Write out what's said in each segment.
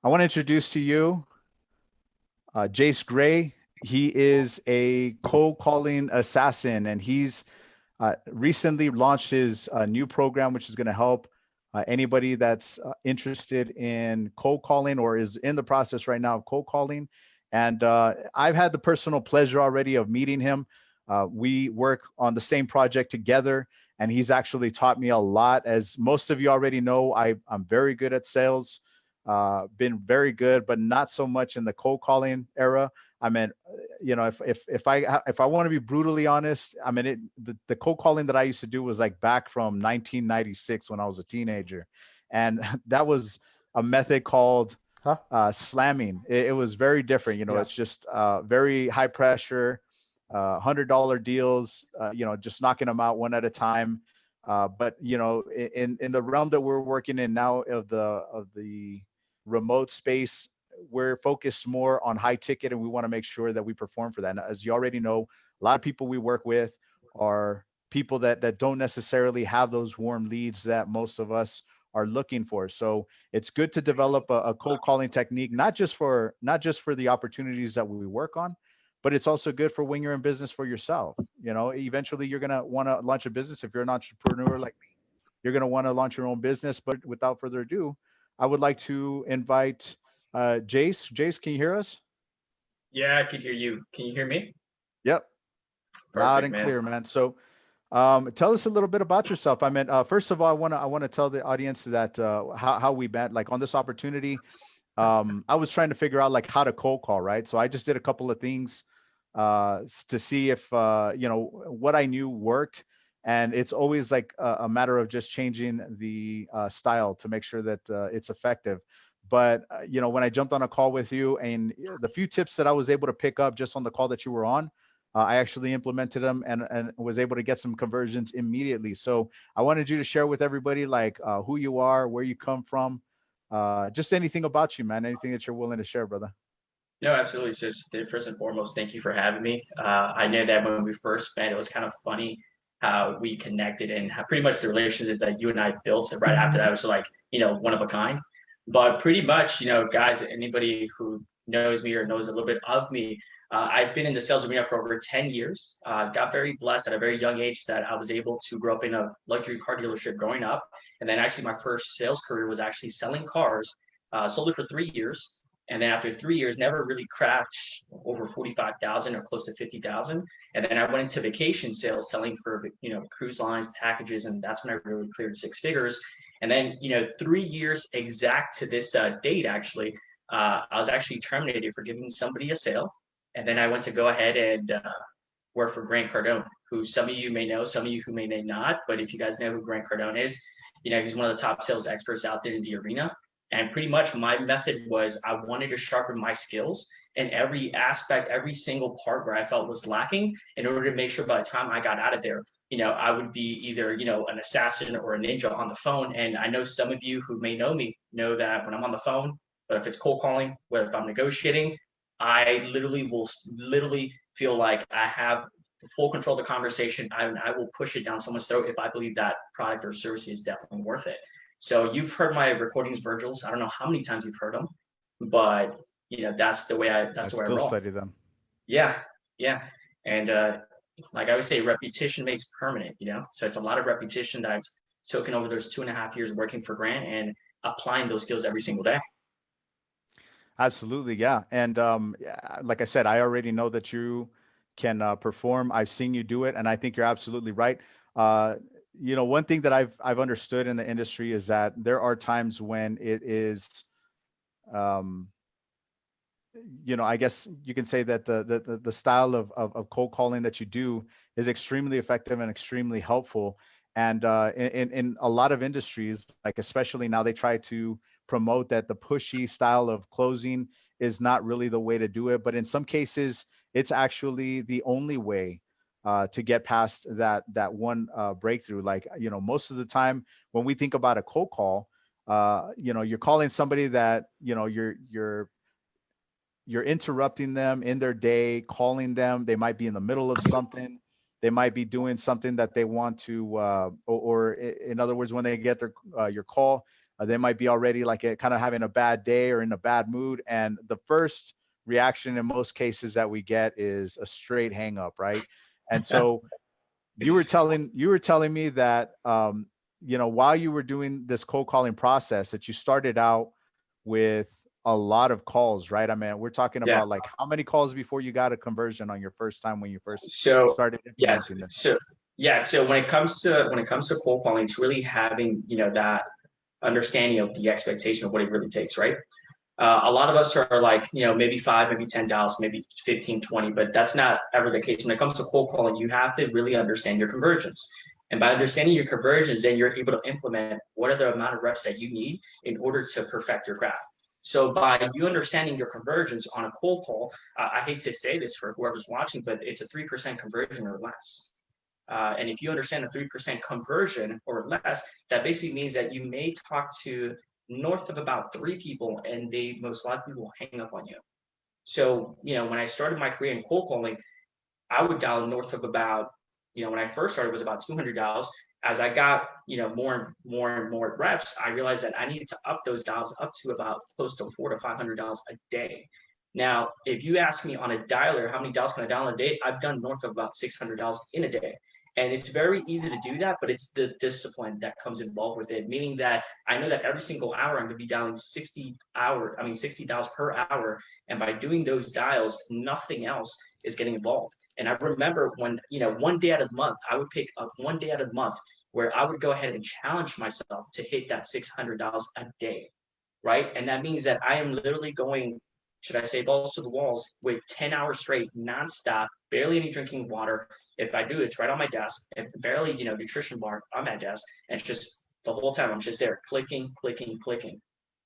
I want to introduce to you Jayce Grayye. He is a cold calling assassin, and he's recently launched his new program, which is going to help anybody that's interested in cold calling or is in the process right now of cold calling. And I've had the personal pleasure already of meeting him. We work on the same project together, and he's actually taught me a lot. As most of you already know, I'm very good at sales, been very good, but not so much in the cold calling era. I mean, if I want to be brutally honest, I mean, the cold calling that I used to do was like back from 1996 when I was a teenager, and that was a method called Huh? slamming. It was very different. Yeah. It's just very high pressure, $100 deals. Just knocking them out one at a time. But in the realm that we're working in now of the remote space, we're focused more on high ticket, and we want to make sure that we perform for that. And as you already know, a lot of people we work with are people that don't necessarily have those warm leads that most of us are looking for. So it's good to develop a cold calling technique, not just for the opportunities that we work on, but it's also good for when you're in business for yourself. Eventually you're gonna want to launch a business. If you're an entrepreneur like me, you're gonna want to launch your own business. But without further ado, I would like to invite Jayce. Jayce, can you hear us? Yeah, I can hear you. Can you hear me? Yep, loud Perfect, and man. clear, man. So tell us a little bit about yourself. I mean, first of all, I want to tell the audience that how we met, like on this opportunity. I was trying to figure out like how to cold call, right? So I just did a couple of things to see if what I knew worked, and it's always like a matter of just changing the style to make sure that it's effective. But when I jumped on a call with you, and the few tips that I was able to pick up just on the call that you were on, I actually implemented them and was able to get some conversions immediately. So I wanted you to share with everybody like who you are, where you come from, just anything about you, man. Anything that you're willing to share, brother. No, absolutely. So first and foremost, thank you for having me. I know that when we first met, it was kind of funny how we connected and how pretty much the relationship that you and I built right after that was like, one of a kind. But pretty much, guys, anybody who knows me or knows a little bit of me, I've been in the sales arena for over 10 years. Got very blessed at a very young age that I was able to grow up in a luxury car dealership growing up. And then actually my first sales career was actually selling cars, sold it for 3 years. And then after 3 years, never really cracked over 45,000 or close to 50,000. And then I went into vacation sales, selling for cruise lines, packages, and that's when I really cleared six figures. And then 3 years exact to this date, actually, I was actually terminated for giving somebody a sale. And then I went to go ahead and work for Grant Cardone, who some of you may know, some of you who may not. But if you guys know who Grant Cardone is, he's one of the top sales experts out there in the arena. And pretty much my method was I wanted to sharpen my skills in every aspect, every single part where I felt was lacking in order to make sure by the time I got out of there, I would be either, an assassin or a ninja on the phone. And I know some of you who may know me know that when I'm on the phone, whether if it's cold calling, whether if I'm negotiating, I literally feel like I have full control of the conversation. I will push it down someone's throat if I believe that product or service is definitely worth it. So you've heard my recordings, Virgil's. I don't know how many times you've heard them, but that's the way I I still roll. study them. Yeah, yeah, and like I always say, repetition makes permanent. So it's a lot of repetition that I've taken over those 2.5 years working for Grant and applying those skills every single day. Absolutely, yeah. And yeah, like I said, I already know that you can perform. I've seen you do it, and I think you're absolutely right. Uh, one thing that I've understood in the industry is that there are times when it is, um, I guess you can say that the style of cold calling that you do is extremely effective and extremely helpful. And in a lot of industries, like especially now, they try to promote that the pushy style of closing is not really the way to do it. But in some cases, it's actually the only way to get past that one breakthrough. Like most of the time when we think about a cold call, you're calling somebody that you're interrupting them in their day, calling them. They might be in the middle of something. They might be doing something that they want to, or in other words, when they get your call, They might be already like kind of having a bad day or in a bad mood, and the first reaction in most cases that we get is a straight hang up, right? And so you were telling me that while you were doing this cold calling process that you started out with a lot of calls, right? I mean, we're talking Yeah. about like how many calls before you got a conversion on your first time when you first So started yes. implementing this? So yeah. So when it comes to cold calling, it's really having that understanding of the expectation of what it really takes, right? A lot of us are like, maybe five, maybe 10 dials, maybe 15, 20, but that's not ever the case. When it comes to cold calling, you have to really understand your conversions. And by understanding your conversions, then you're able to implement what are the amount of reps that you need in order to perfect your craft. So by you understanding your conversions on a cold call, I hate to say this for whoever's watching, but it's a 3% conversion or less. And if you understand a 3% conversion or less, that basically means that you may talk to north of about three people and they most likely will hang up on you. So, when I started my career in cold calling, I would dial north of about, when I first started, it was about 200 dials. As I got, more and more and more reps, I realized that I needed to up those dials up to about close to 400 to 500 dials a day. Now, if you ask me on a dialer, how many dials can I dial in a day? I've done north of about 600 dials in a day. And it's very easy to do that, but it's the discipline that comes involved with it, meaning that I know that every single hour I'm going to be dialing 60 dials per hour. And by doing those dials, nothing else is getting involved. And I remember when, one day out of the month, I would pick up one day out of the month where I would go ahead and challenge myself to hit that $600 a day, right? And that means that I am literally going, should I say, balls to the walls with 10 hours straight, nonstop, barely any drinking water. If I do, it's right on my desk, and barely, nutrition bar on my desk. And it's just the whole time I'm just there clicking, clicking, clicking.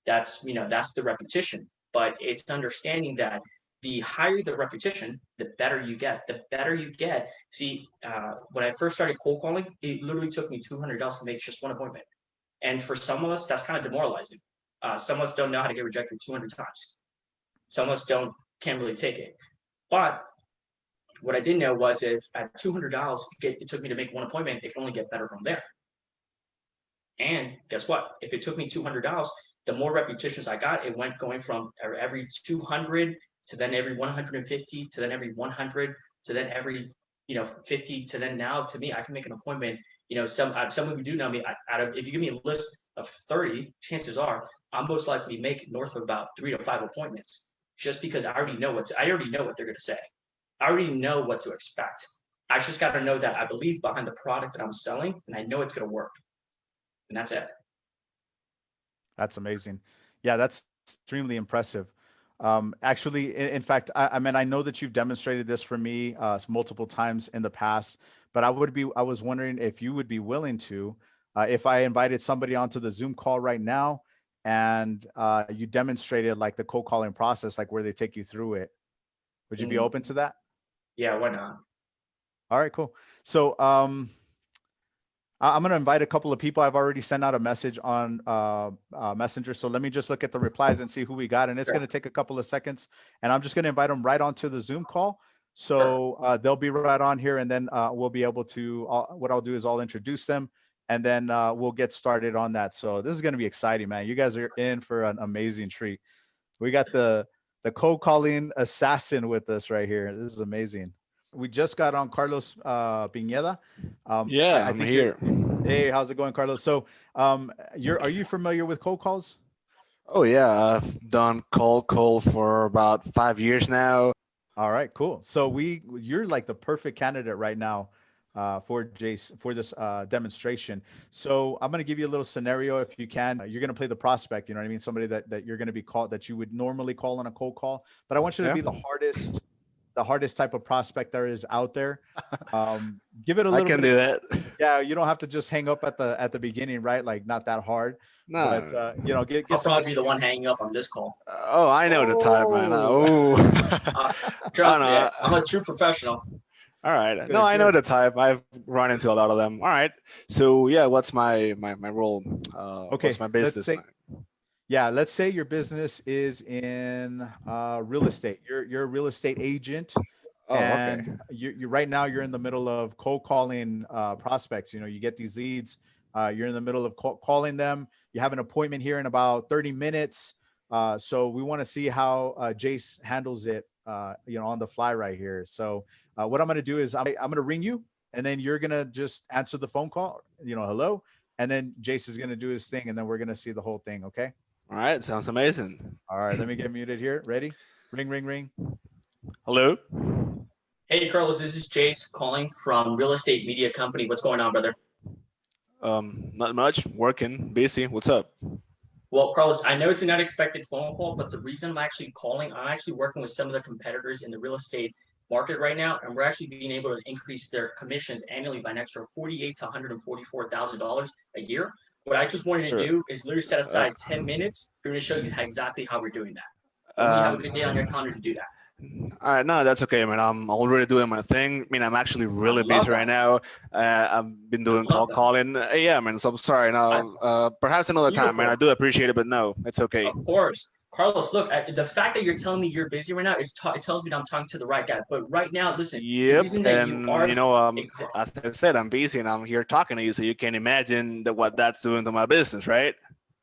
That's the repetition. But it's understanding that the higher the repetition, the better you get. The better you get. See, when I first started cold calling, it literally took me $200 to make just one appointment. And for some of us, that's kind of demoralizing. Some of us don't know how to get rejected 200 times. Some of us can't really take it. But what I didn't know was if at $200 it took me to make one appointment, it can only get better from there. And guess what? If it took me $200, the more repetitions I got, it went going from every 200 to then every 150 to then every 100 to then every 50 to then now to me I can make an appointment. Some of you do know me. Out of if you give me a list of 30, chances are I'm most likely make north of about 3 to 5 appointments just because I already know what they're going to say. I already know what to expect. I just got to know that I believe behind the product that I'm selling and I know it's going to work. And that's it. That's amazing. Yeah, that's extremely impressive. Actually, in fact, I mean, I know that you've demonstrated this for me multiple times in the past, but I was wondering if you would be willing to, if I invited somebody onto the Zoom call right now and you demonstrated like the cold calling process, like where they take you through it. Would you be open to that? Yeah, why not? All right, cool. So, I'm going to invite a couple of people. I've already sent out a message on Messenger. So let me just look at the replies and see who we got. And it's going to take a couple of seconds. And I'm just going to invite them right onto the Zoom call. So they'll be right on here. And then we'll be able to, what I'll do is I'll introduce them. And then we'll get started on that. So this is going to be exciting, man. You guys are in for an amazing treat. We got the cold calling assassin with us right here. This is amazing. We just got on Carlos Pineda. Yeah, I I'm think you're. here. Hey, how's it going, Carlos? So, are you familiar with cold calls? Oh yeah, I've done cold call for about 5 years now. All right, cool. So you're like the perfect candidate right now for Jayce for this demonstration. So I'm gonna give you a little scenario if you can. You're gonna play the prospect. You know what I mean? Somebody that you're gonna be called that you would normally call on a cold call. But I want you to Yeah, be the hardest type of prospect there is out there. Give it a I little can bit of do time. that. Yeah, you don't have to just hang up at the beginning, right? Like not that hard, No, but no, get I'll some probably be the one experience. hanging up on this call. oh, I know the type, man. Oh, Oh, Uh, oh Trust no. me, I'm a true professional. All right. No, good, I know good. the type. I've run into a lot of them. All right. So yeah, what's my role? What's Okay, my business, man? let's say your business is in real estate. You're a real estate agent, Oh, okay. and you right now you're in the middle of cold calling prospects. You know, you get these leads You're in the middle of calling them. You have an appointment here in about 30 minutes. So we want to see how Jayce handles it, on the fly right here. So what I'm going to do is I'm going to ring you, and then you're going to just answer the phone call, hello. And then Jayce is going to do his thing, and then we're going to see the whole thing. Okay. All right. Sounds amazing. All right. Let me get muted here. Ready? Ring, ring, ring. Hello. Hey, Carlos, this is Jayce calling from Real Estate Media Company. What's going on, brother? Not much. Working. Busy. What's up? Well, Carlos, I know it's an unexpected phone call, but the reason I'm actually calling, I'm actually working with some of the competitors in the real estate market right now, and we're actually being able to increase their commissions annually by an extra $48,000 to $144,000 a year. What I just wanted to do is literally set aside 10 minutes for me to show you exactly how we're doing that. When you have a good day on your calendar to do that. All right, no, that's okay, man. I'm already doing my thing. I mean, I'm actually really busy right now. I've been doing calling. Yeah, man. So I'm sorry. Now, perhaps another time, man. I do appreciate it, but no, it's okay. Of course. Carlos, look, the fact that you're telling me you're busy right now, it tells me that I'm talking to the right guy. But right now, listen, yep, the reason that and you are, as I said, I'm busy and I'm here talking to you, so you can imagine what that's doing to my business, right?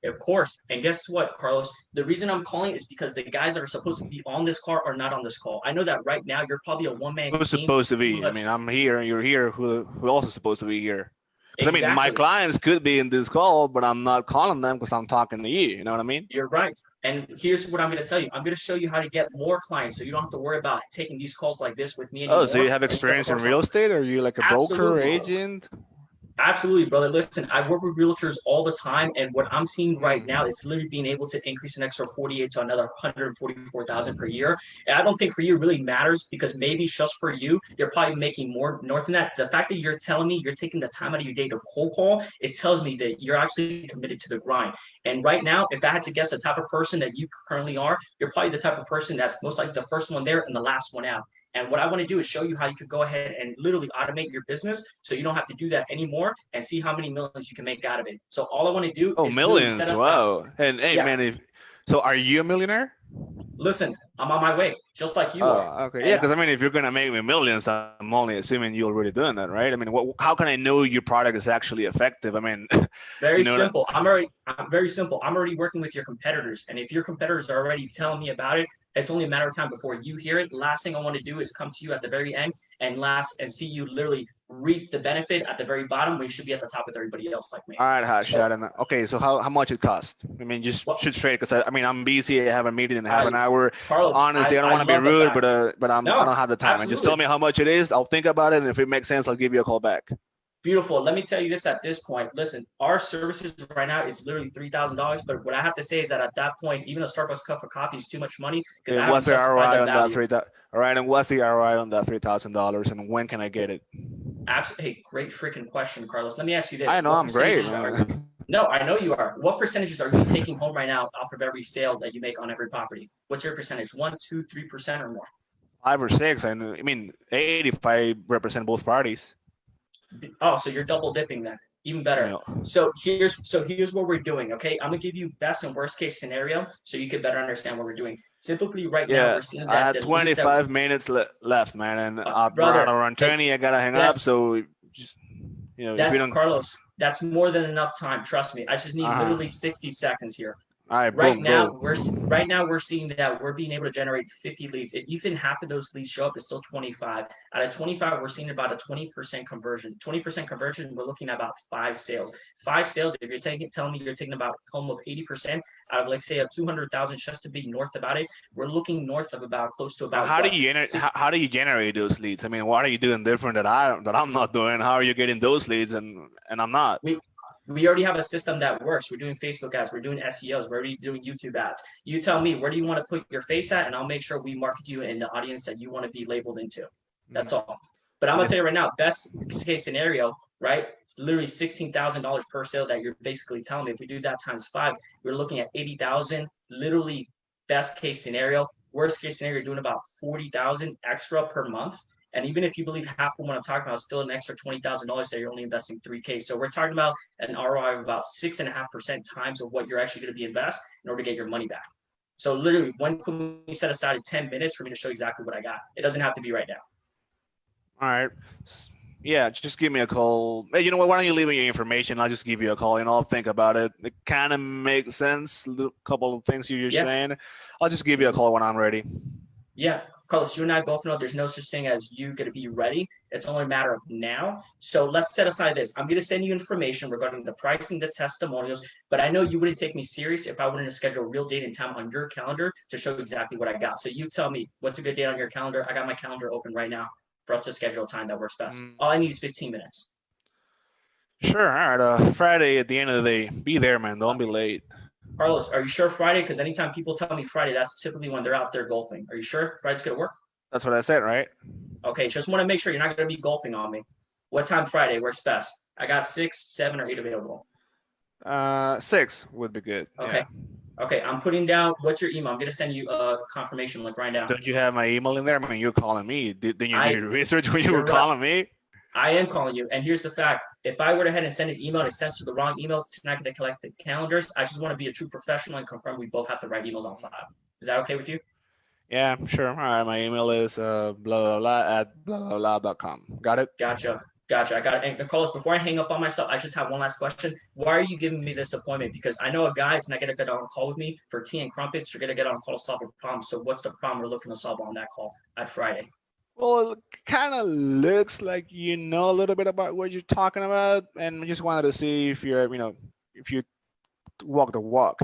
Of course. And guess what, Carlos? The reason I'm calling is because the guys that are supposed to be on this call are not on this call. I know that right now you're probably a one-man team. Who's supposed to be? I mean, I'm here and you're here. Who also supposed to be here? Exactly. I mean, my clients could be in this call, but I'm not calling them because I'm talking to you. You know what I mean? You're right. And here's what I'm going to tell you. I'm going to show you how to get more clients so you don't have to worry about taking these calls like this with me anymore. Oh, so you have experience in real estate, or are you like a broker, agent? Absolutely, brother. Listen, I work with realtors all the time, and what I'm seeing right now is literally being able to increase an extra 48 to another 144,000 per year. And I don't think for you it really matters, because maybe just for you, you're probably making more north than that. The fact that you're telling me you're taking the time out of your day to cold call, it tells me that you're actually committed to the grind. And right now, if I had to guess the type of person that you currently are, you're probably the type of person that's most likely the first one there and the last one out. And what I want to do is show you how you could go ahead and literally automate your business so you don't have to do that anymore, and see how many millions you can make out of it. So all I want to do is millions. Wow. And hey, man, so are you a millionaire? Listen, I'm on my way, just like you are. Okay. Yeah, because I mean, if you're going to make me millions, I'm only assuming you're already doing that, right? I mean, how can I know your product is actually effective? I mean, very simple. I'm very simple. I'm already working with your competitors. And if your competitors are already telling me about it, it's only a matter of time before you hear it. Last thing I want to do is come to you at the very end and see you literally reap the benefit at the very bottom when you should be at the top with everybody else like me. All right, okay, so how much it cost? I mean, just shoot straight, because I mean, I'm busy. I have a meeting in half an hour. Carlos, honestly, I don't want to be rude, but I don't have the time. Absolutely. And just tell me how much it is. I'll think about it, and if it makes sense, I'll give you a call back. Beautiful. Let me tell you this at this point. Listen, our services right now is literally $3,000. But what I have to say is that at that point, even a Starbucks cup of coffee is too much money. And what's the ROI on that $3,000? All right, and what's the ROI on that $3,000? And when can I get it? Absolutely. Hey, great freaking question, Carlos. Let me ask you this. I know I'm great. No, I know you are. What percentages are you taking home right now off of every sale that you make on every property? What's your percentage? 1, 2, 3% or more? 5 or 6. I mean, 8 if I represent both parties. Oh, so you're double dipping then. Even better. Yeah. So here's what we're doing. Okay, I'm gonna give you best and worst case scenario so you can better understand what we're doing. Typically, right now we're seeing that I had 25 minutes left, man, and around 20, I gotta hang up. So, just, that's Carlos. That's more than enough time. Trust me. I just need literally 60 seconds here. All right, right now we're seeing that we're being able to generate 50 leads. If even half of those leads show up, it's still 25. Out of 25, we're seeing about a 20% conversion. 20% conversion, we're looking at about 5 sales. 5 sales, if you're telling me you're taking about home of 80% out of, like, say, a 200,000, just to be north about it, we're looking north of about close to about. How do you generate those leads? I mean, what are you doing different that I'm not doing? How are you getting those leads and I'm not? We already have a system that works. We're doing Facebook ads. We're doing SEOs. We're already doing YouTube ads. You tell me, where do you want to put your face at, and I'll make sure we market you in the audience that you want to be labeled into. That's all. But I'm going to tell you right now, best case scenario, right? It's literally $16,000 per sale that you're basically telling me. If we do that times 5, we're looking at 80,000, literally best case scenario. Worst case scenario, you're doing about 40,000 extra per month. And even if you believe half of what I'm talking about, still an extra $20,000 that you're only investing $3K. So we're talking about an ROI of about 6.5% times of what you're actually going to be invest in order to get your money back. So literally, when can we set aside 10 minutes for me to show you exactly what I got? It doesn't have to be right now. All right. Yeah, just give me a call. Hey, you know what? Why don't you leave me your information? I'll just give you a call. I'll think about it. It kind of makes sense. A couple of things you're Yeah. saying. I'll just give you a call when I'm ready. Yeah, Carlos, you and I both know there's no such thing as you going to be ready. It's only a matter of now. So let's set aside this. I'm going to send you information regarding the pricing, the testimonials, but I know you wouldn't take me serious if I wanted to schedule a real date and time on your calendar to show exactly what I got. So you tell me what's a good date on your calendar. I got my calendar open right now for us to schedule a time that works best. All I need is 15 minutes. Sure. All right. Friday at the end of the day. Be there, man. Don't be late. Carlos, are you sure Friday? Because anytime people tell me Friday, that's typically when they're out there golfing. Are you sure Friday's going to work? That's what I said, right? Okay, just want to make sure you're not going to be golfing on me. What time Friday works best? I got 6, 7, or 8 available. 6 would be good. Okay. Yeah. Okay, I'm putting down, what's your email? I'm going to send you a confirmation link right now. Don't you have my email in there? I mean, you're calling me. Didn't you do your research when you were calling me? I am calling you. And here's the fact. If I were to head and send an email and it sends to the wrong email, it's not going to collect the calendars. I just want to be a true professional and confirm we both have the right emails on file. Is that okay with you? Yeah, sure. All right, my email is blah, blah, blah at blah, blah, blah.com. Got it? Gotcha. I got it. And Carlos, before I hang up on myself, I just have one last question. Why are you giving me this appointment? Because I know a guy is not going to get on a call with me for tea and crumpets. You're going to get on a call to solve a problem. So what's the problem we're looking to solve on that call at Friday? Well, it kind of looks like you know a little bit about what you're talking about, and I just wanted to see if you're, if you walk the walk,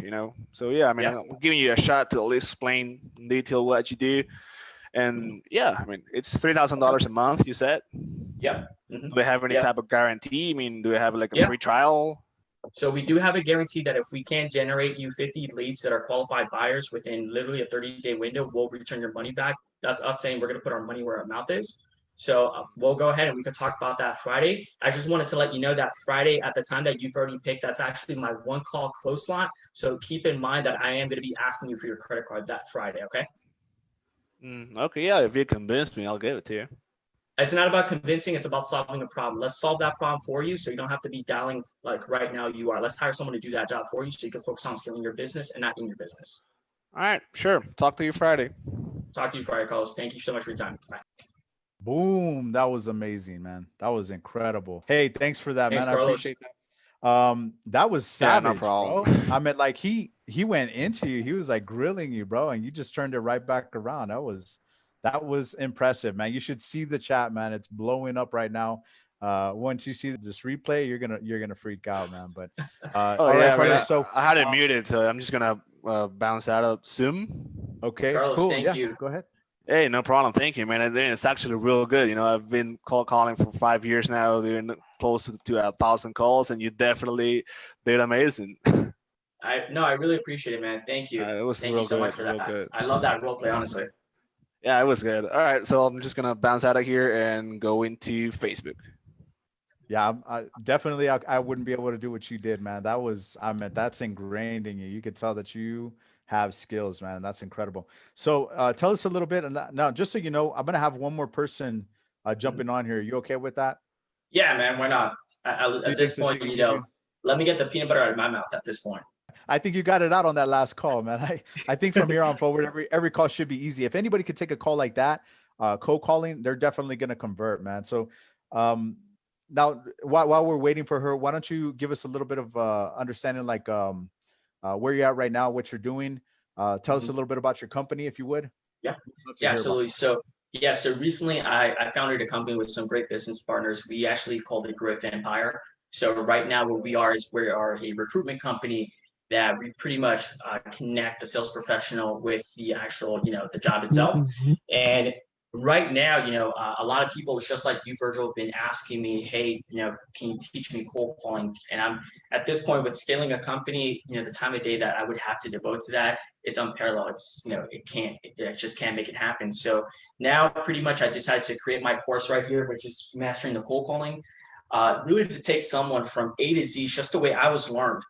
So yeah, I mean, I'm giving you a shot to at least explain in detail what you do, and yeah, I mean, it's $3,000 a month. You said. Yep. Do we have any type of guarantee? I mean, do we have like a free trial? So we do have a guarantee that if we can generate you 50 leads that are qualified buyers within literally a 30-day window, we'll return your money back. That's us saying we're going to put our money where our mouth is. So we'll go ahead and we can talk about that Friday. I just wanted to let you know that Friday at the time that you've already picked, that's actually my one call close slot. So keep in mind that I am going to be asking you for your credit card that Friday. Okay. Okay. Yeah. If you convince me, I'll give it to you. It's not about convincing. It's about solving a problem. Let's solve that problem for you so you don't have to be dialing like right now you are. Let's hire someone to do that job for you so you can focus on scaling your business and not in your business. All right. Sure. Talk to you Friday. Talk to you Friday, Carlos. Thank you so much for your time. Bye. Boom. That was amazing, man. That was incredible. Hey, thanks for that, man. Carlos. I appreciate that. That was savage, no problem. bro. I mean, like he went into you. He was like grilling you, bro, and you just turned it right back around. That was impressive, man. You should see the chat, man. It's blowing up right now. Once you see this replay, you're gonna freak out, man. But all right, Carlos, so I had it muted, so I'm just gonna bounce out of Zoom. Okay, Carlos, cool. Thank you. Go ahead. Hey, no problem. Thank you, man. It's actually real good. I've been calling for 5 years now, doing close to 1,000 calls, and you definitely did amazing. I really appreciate it, man. Thank you. Thank you so much for that. Good. I love that role play, honestly. Yeah, it was good. All right, so I'm just gonna bounce out of here and go into Facebook. Yeah, definitely. I wouldn't be able to do what you did, man. That's ingrained in you. You could tell that you have skills, man. That's incredible. So tell us a little bit. And now, just so you know, I'm gonna have one more person jumping on here. You okay with that? Yeah, man. Why not? At this point, let me get the peanut butter out of my mouth. At this point. I think you got it out on that last call, man. I think from here on forward, every call should be easy. If anybody could take a call like that, cold calling, they're definitely going to convert, man. So now while we're waiting for her, why don't you give us a little bit of understanding, like where you're at right now, what you're doing. Tell us a little bit about your company, if you would. Yeah, absolutely. So recently I founded a company with some great business partners. We actually called it Growth Empire. So right now what we are is we are a recruitment company that we pretty much connect the sales professional with the actual, the job itself. And right now, a lot of people, it's just like you, Virgil, have been asking me, hey, can you teach me cold calling? And I'm at this point with scaling a company, the time of day that I would have to devote to that, it's unparalleled. It's, it just can't make it happen. So now pretty much I decided to create my course right here, which is Mastering the Cold Calling, really to take someone from A to Z, just the way I was learned.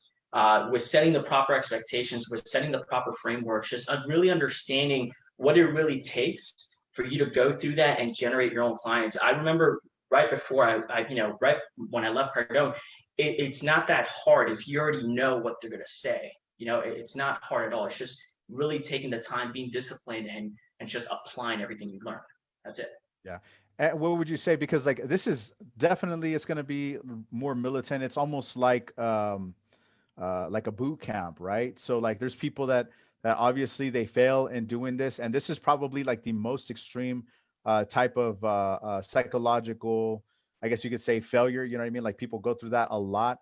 With setting the proper expectations, with setting the proper frameworks, just really understanding what it really takes for you to go through that and generate your own clients. I remember right before right when I left Cardone, it's not that hard if you already know what they're going to say. It's not hard at all. It's just really taking the time, being disciplined, and just applying everything you learn. That's it. Yeah. And what would you say? Because like this is definitely it's going to be more militant. It's almost like a boot camp, right? So like there's people that obviously they fail in doing this, and this is probably like the most extreme type of psychological, I guess you could say failure. You know what I mean? Like people go through that a lot.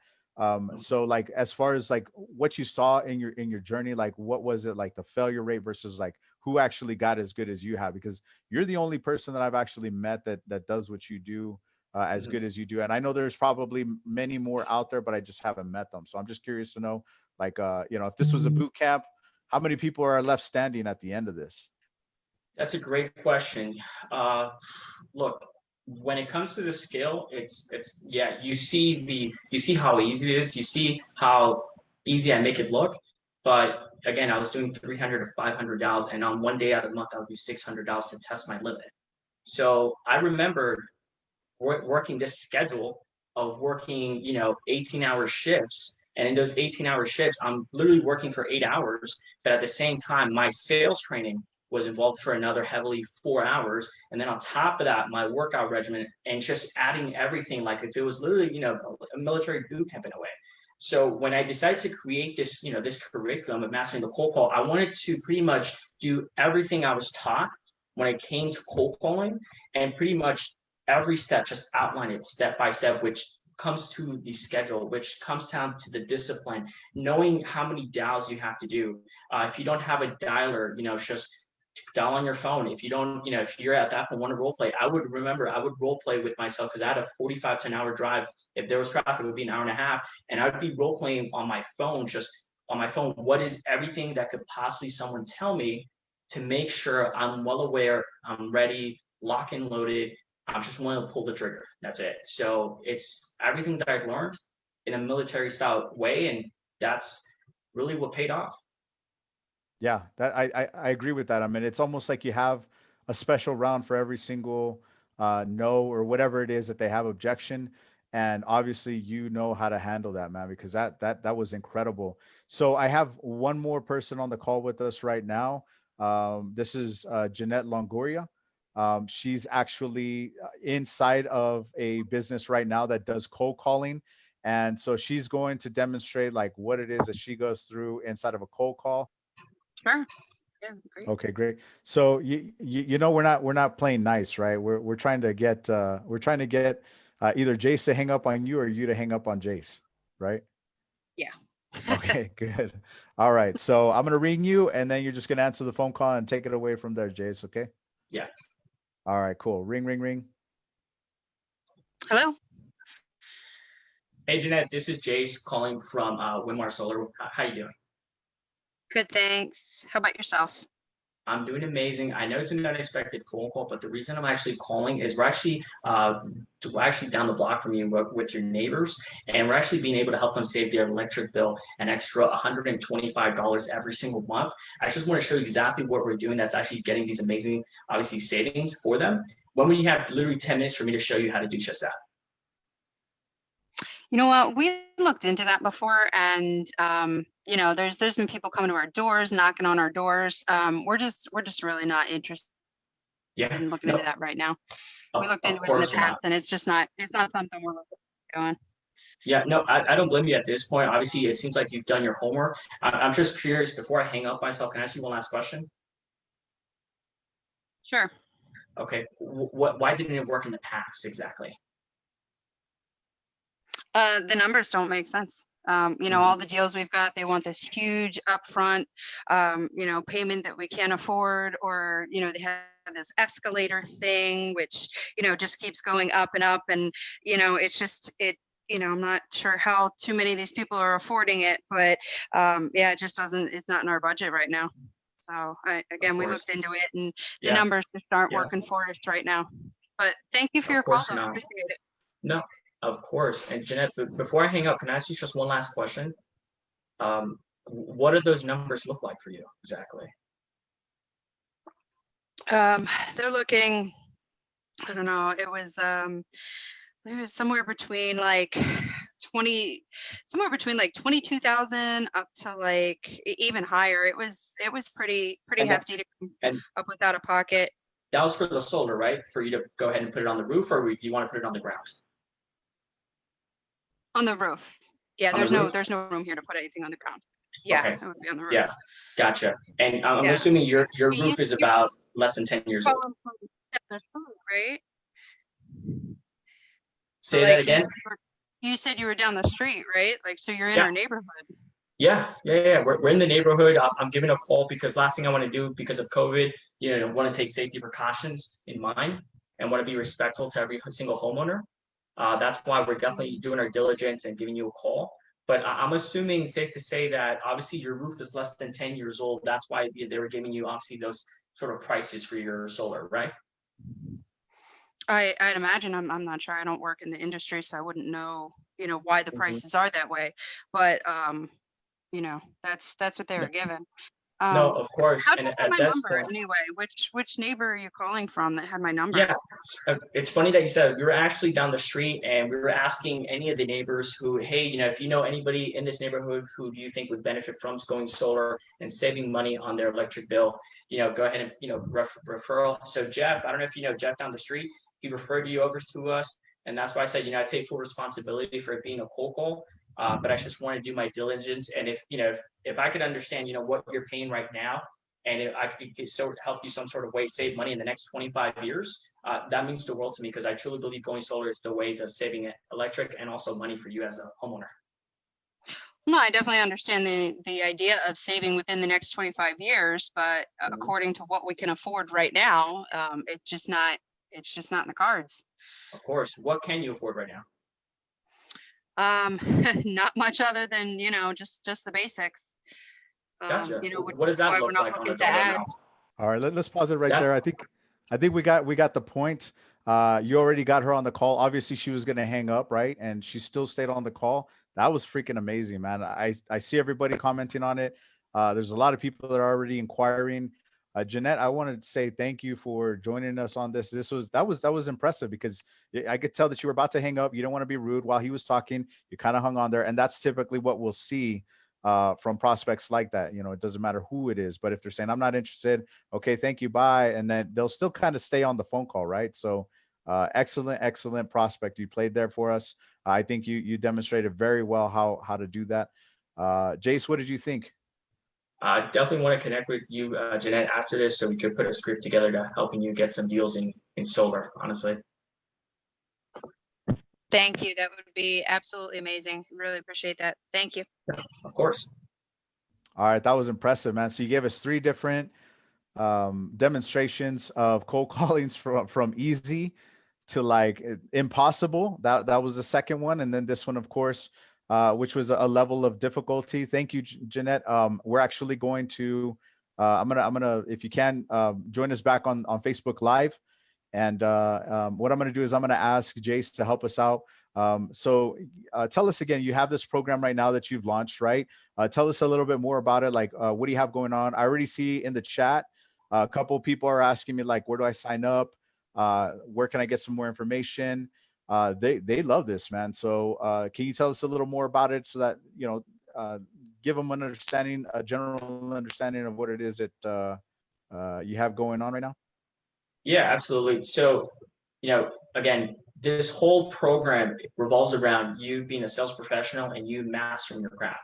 So like as far as like what you saw in your journey, like what was it like the failure rate versus like who actually got as good as you have? Because you're the only person that I've actually met that does what you do as Mhm. good as you do. And I know there's probably many more out there, but I just haven't met them. So I'm just curious to know, like, if this was a boot camp, how many people are left standing at the end of this? That's a great question. Uh, Look, when it comes to the skill, it's yeah, you see how easy it is, you see how easy I make it look. But again, I was doing 300 to $500, and on one day out of the month, I would do $600 to test my limit. So I remember working this schedule of working, 18-hour shifts. And in those 18-hour shifts, I'm literally working for 8 hours. But at the same time, my sales training was involved for another heavily 4 hours. And then on top of that, my workout regimen and just adding everything like if it was literally, a military boot camp in a way. So when I decided to create this, this curriculum of mastering the cold call, I wanted to pretty much do everything I was taught when it came to cold calling and pretty much every step, just outline it step by step, which comes to the schedule, which comes down to the discipline, knowing how many dials you have to do. If you don't have a dialer, just dial on your phone. If you don't, if you're at that point want to role play, I would role play with myself because I had a 45 to an hour drive. If there was traffic, it would be an hour and a half, and I would be role playing on my phone, just on my phone. What is everything that could possibly someone tell me to make sure I'm well aware, I'm ready, lock and loaded, I just want to pull the trigger. That's it. So it's everything that I learned in a military style way, and that's really what paid off. Yeah, that I agree with that. I mean, it's almost like you have a special round for every single no or whatever it is that they have objection, and obviously you know how to handle that, man, because that was incredible. So I have one more person on the call with us right now. This is Jeanette Longoria. She's actually inside of a business right now that does cold calling. And so she's going to demonstrate like what it is that she goes through inside of a cold call. Sure. Yeah, great. Okay, great. So you know we're not playing nice, right? We're trying to get either Jayce to hang up on you or you to hang up on Jayce, right? Yeah. Okay, good. All right. So I'm gonna ring you and then you're just gonna answer the phone call and take it away from there, Jayce, okay? Yeah. All right, cool. Ring, ring, ring. Hello. Hey, Jeanette, this is Jayce calling from Winmar Solar. How you doing? Good, thanks. How about yourself? I'm doing amazing. I know it's an unexpected phone call, but the reason I'm actually calling is we're actually down the block from you with your neighbors, and we're actually being able to help them save their electric bill an extra $125 every single month. I just want to show you exactly what we're doing that's actually getting these amazing, obviously, savings for them. When will you have literally 10 minutes for me to show you how to do just that? You know what? We looked into that before, and there's been people coming to our doors, knocking on our doors. We're just really not interested Yeah, in looking no, into that right now. We looked of into it in the course past, not. and it's not something we're looking at going. Yeah, no, I don't blame you at this point. Obviously, it seems like you've done your homework. I'm just curious, before I hang up myself, can I ask you one last question? Sure. Okay, why didn't it work in the past exactly? The numbers don't make sense. All the deals we've got, they want this huge upfront, payment that we can't afford, or, they have this escalator thing, which, just keeps going up and up. And, it's just, I'm not sure how too many of these people are affording it, but it just doesn't, it's not in our budget right now. So we looked into it, and the Yeah, numbers just aren't yeah, working for us right now. But thank you for of your call, course though. I not. appreciate it. No, of course. And Jeanette, before I hang up, can I ask you just one last question? What do those numbers look like for you exactly? They're looking, I don't know, it was somewhere between like 22,000 up to like even higher. It was pretty And that, hefty to come and up with out of pocket. That was for the solar, right? For you to go ahead and put it on the roof, or do you want to put it on the ground? On the roof. Yeah, On the roof? there's no room here to put anything on the ground. Yeah, Okay. it would be on the roof. Yeah, gotcha. And I'm Yeah. assuming your You- roof is you- about less than 10 years old. Calling from the street, right? Say Like, that again? You said you were down the street, right? Like, so you're in Yeah. our neighborhood. Yeah. We're in the neighborhood. I'm giving a call because last thing I want to do because of COVID, want to take safety precautions in mind and want to be respectful to every single homeowner. That's why we're definitely doing our diligence and giving you a call. But I'm assuming safe to say that obviously your roof is less than 10 years old. That's why they were giving you obviously those sort of prices for your solar, right? I'd imagine. I'm not sure. I don't work in the industry, so I wouldn't know, why the prices are that way. But that's what they were given. No, of course. How'd you And get my at this number point, anyway? Which neighbor are you calling from that had my number? yeah, it's funny that you said we were actually down the street and we were asking any of the neighbors who, hey, if you know anybody in this neighborhood who do you think would benefit from going solar and saving money on their electric bill, go ahead and, referral. So Jeff, I don't know if you know Jeff down the street, he referred you over to us. And that's why I said, I take full responsibility for it being a cold call. But I just want to do my diligence. And if I could understand, what you're paying right now, and if I could help you some sort of way save money in the next 25 years, that means the world to me because I truly believe going solar is the way to saving electric and also money for you as a homeowner. No, I definitely understand the idea of saving within the next 25 years, but according to what we can afford right now, it's just not in the cards. Of course. What can you afford right now? Not much other than, just the basics. Gotcha. What does that look like on a dollar amount? All right, let's pause it right there. I think we got the point. You already got her on the call. Obviously, she was gonna hang up, right? And she still stayed on the call. That was freaking amazing, man. I see everybody commenting on it. There's a lot of people that are already inquiring. Jeanette, I wanted to say thank you for joining us on this. That was impressive because I could tell that you were about to hang up. You don't want to be rude while he was talking. You kind of hung on there, and that's typically what we'll see from prospects like that. It doesn't matter who it is, but if they're saying I'm not interested, okay, thank you, bye, and then they'll still kind of stay on the phone call, right? So excellent prospect you played there for us. I think you demonstrated very well how to do that. Jayce, what did you think? I definitely want to connect with you, Jeanette, after this so we could put a script together to helping you get some deals in solar, honestly. Thank you. That would be absolutely amazing. Really appreciate that. Thank you. Yeah, of course. All right, that was impressive, man. So you gave us 3 different demonstrations of cold callings from easy to like impossible. That was the second one, and then this one, of course, which was a level of difficulty. Thank you, Jeanette. We're actually going to I'm gonna if you can join us back on Facebook Live. And what I'm going to do is I'm going to ask Jayce to help us out. So tell us again, you have this program right now that you've launched, right? Tell us a little bit more about it. Like, what do you have going on? I already see in the chat, a couple of people are asking me like, where do I sign up? Where can I get some more information? They love this, man. So can you tell us a little more about it so that, give them an understanding, a general understanding of what it is that you have going on right now? Yeah, absolutely. So, again, this whole program revolves around you being a sales professional and you mastering your craft.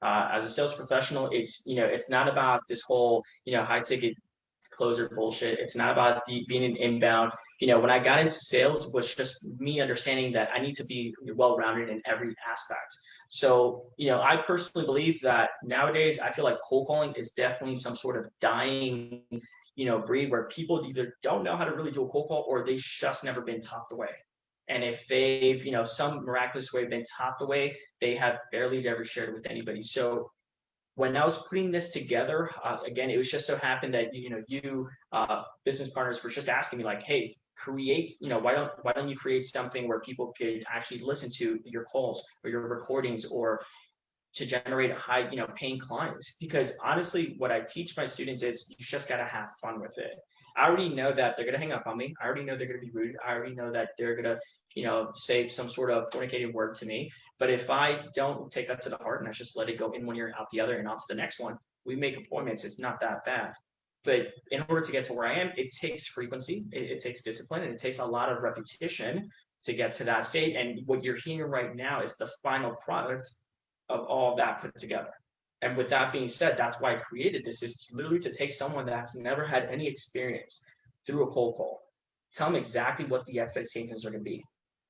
As a sales professional, it's not about this whole, high ticket closer bullshit. It's not about being an inbound. When I got into sales, it was just me understanding that I need to be well-rounded in every aspect. So, I personally believe that nowadays, I feel like cold calling is definitely some sort of dying breed where people either don't know how to really do a cold call or they've just never been taught the way. And if they've, some miraculous way been taught the way, they have barely ever shared it with anybody. So when I was putting this together, again, it was just so happened that, you business partners were just asking me like, hey, create, why don't you create something where people could actually listen to your calls or your recordings or to generate high, paying clients. Because honestly, what I teach my students is you just got to have fun with it. I already know that they're going to hang up on me. I already know they're going to be rude. I already know that they're going to, say some sort of fornicated word to me. But if I don't take that to the heart and I just let it go in one ear, out the other, and on to the next one, we make appointments. It's not that bad. But in order to get to where I am, it takes frequency, it takes discipline, and it takes a lot of repetition to get to that state. And what you're hearing right now is the final product of all that put together. And with that being said, that's why I created this, is literally to take someone that's never had any experience through a cold call, tell them exactly what the expectations are going to be,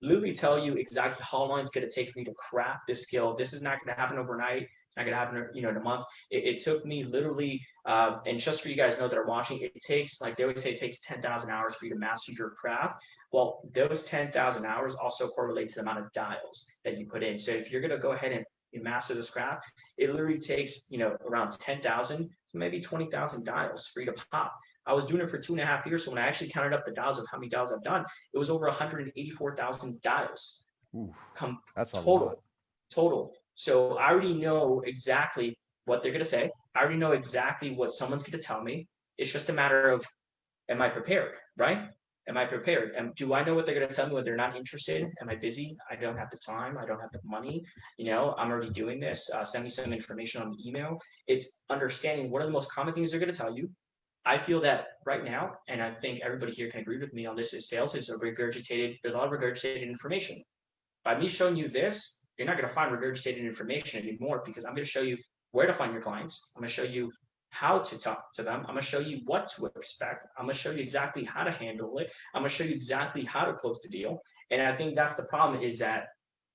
literally tell you exactly how long it's going to take for you to craft this skill. This is not going to happen overnight. It's not going to happen, in a month. It took me literally, and just for you guys know that are watching, it takes, like they always say, it takes 10,000 hours for you to master your craft. Well, those 10,000 hours also correlate to the amount of dials that you put in. So if you're going to go ahead and you master this craft, it literally takes, around 10,000 to maybe 20,000 dials for you to pop. I was doing it for 2.5 years. So when I actually counted up the dials of how many dials I've done, it was over 184,000 dials. Ooh, that's total. So I already know exactly what they're going to say. I already know exactly what someone's going to tell me. It's just a matter of, am I prepared, right? Am I prepared? And do I know what they're going to tell me when they're not interested? Am I busy? I don't have the time. I don't have the money. I'm already doing this. Send me some information on email. It's understanding what are the most common things they're going to tell you. I feel that right now, and I think everybody here can agree with me on this, is sales is there's a lot of regurgitated information. By me showing you this, you're not going to find regurgitated information anymore, because I'm going to show you where to find your clients. I'm going to show you how to talk to them. I'm going to show you what to expect. I'm going to show you exactly how to handle it. I'm going to show you exactly how to close the deal. And I think that's the problem, is that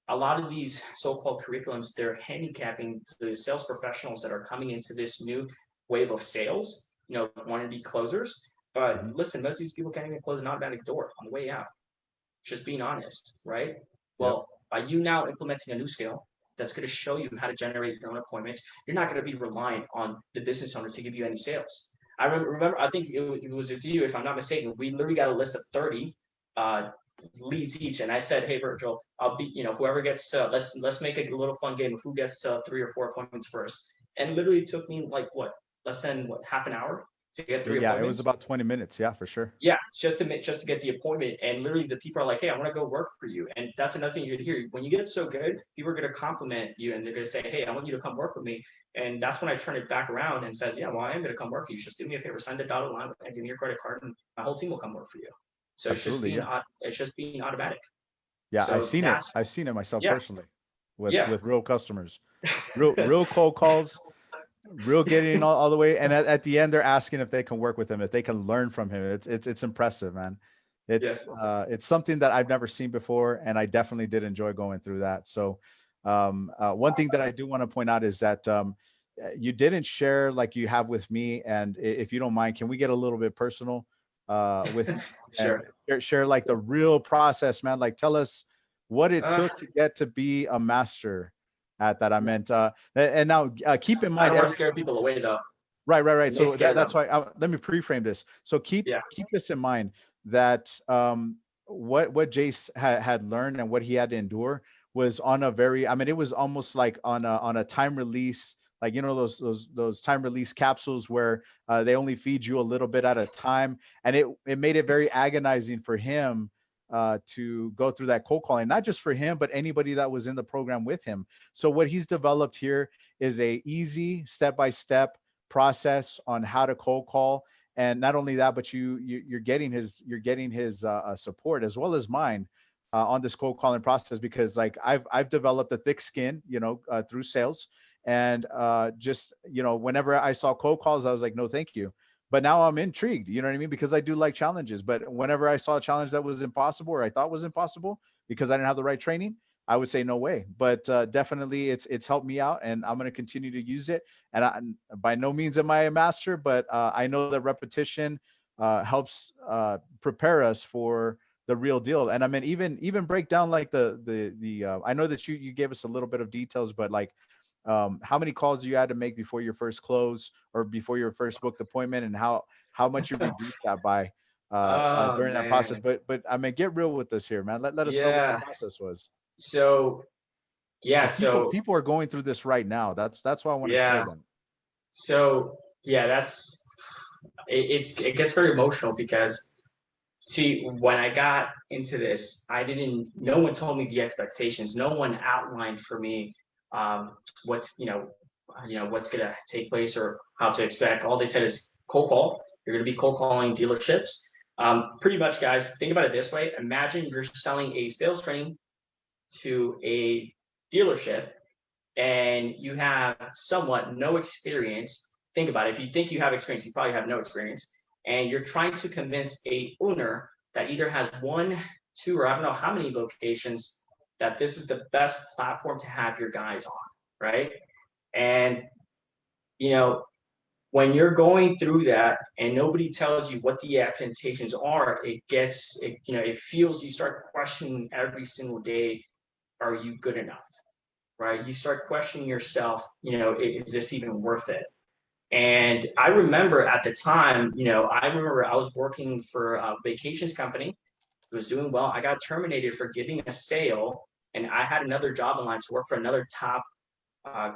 a lot of these so-called curriculums, they're handicapping the sales professionals that are coming into this new wave of sales, want to be closers. But listen, most of these people can't even close an automatic door on the way out. Just being honest, right? Well, by you now implementing a new skill that's going to show you how to generate your own appointments, you're not going to be reliant on the business owner to give you any sales. I remember, I think it was with you, if I'm not mistaken, we literally got a list of 30 leads each, and I said, hey Virgil, I'll be, whoever gets to, let's make a little fun game of who gets to 3 or 4 appointments first. And literally it took me like less than half an hour to get 3 appointments. Yeah, it was about 20 minutes. Yeah, for sure. Yeah, just to get the appointment. And literally the people are like, hey, I want to go work for you. And that's another thing you're going to hear. When you get so good, people are going to compliment you, and they're going to say, hey, I want you to come work with me. And that's when I turn it back around and says, yeah, well, I am going to come work for you. Just do me a favor, sign the dotted line and give me your credit card, and my whole team will come work for you. So Absolutely, it's just being automatic. Yeah, so I've seen it myself personally with real customers, real cold calls, real getting all the way. And at the end, they're asking if they can work with him, if they can learn from him. It's impressive, man. It's something that I've never seen before. And I definitely did enjoy going through that. So one thing that I do want to point out is that you didn't share like you have with me. And if you don't mind, can we get a little bit personal with Sure. share like the real process, man? Like tell us what it took to get to be a master at that. I meant, and now keep in mind, I don't want to scare people away though. Right. So that's why let me pre-frame this. So keep this in mind that what Jayce had learned and what he had to endure was on a very, I mean, it was almost like on a time release, like, those time release capsules where they only feed you a little bit at a time. And it made it very agonizing for him to go through that cold calling, not just for him, but anybody that was in the program with him. So what he's developed here is a easy step-by-step process on how to cold call. And not only that, but you're getting his support as well as mine on this cold calling process, because like I've developed a thick skin, through sales. And just, whenever I saw cold calls, I was like, no, thank you. But now I'm intrigued, you know what I mean? Because I do like challenges. But whenever I saw a challenge that was impossible, or I thought was impossible because I didn't have the right training, I would say no way. But definitely it's helped me out, and I'm going to continue to use it. And by no means am I a master, but I know that repetition helps prepare us for the real deal. And I mean, even break down like the I know that you gave us a little bit of details, but like how many calls you had to make before your first close or before your first booked appointment, and how much you reduced that by during that process. But I mean, get real with us here, man. Let us know what the process was. So people are going through this right now. That's why I want to share them. So it gets very emotional, because see, when I got into this, no one told me the expectations. No one outlined for me what's going to take place or how to expect. All they said is cold call, You're going to be cold calling dealerships. Pretty much, guys, think about it this way. Imagine you're selling a sales training to a dealership and you have somewhat no experience. Think about it. If you think you have experience, you probably have no experience. And you're trying to convince a owner that either has 1, 2, or I don't know how many locations that this is the best platform to have your guys on, right? And, you know, when you're going through that and nobody tells you what the expectations are, it feels, you start questioning every single day, are you good enough? Right? You start questioning yourself, is this even worth it? And I remember at the time, I was working for a vacations company. It was doing well. I got terminated for giving a sale, and I had another job in line to work for another top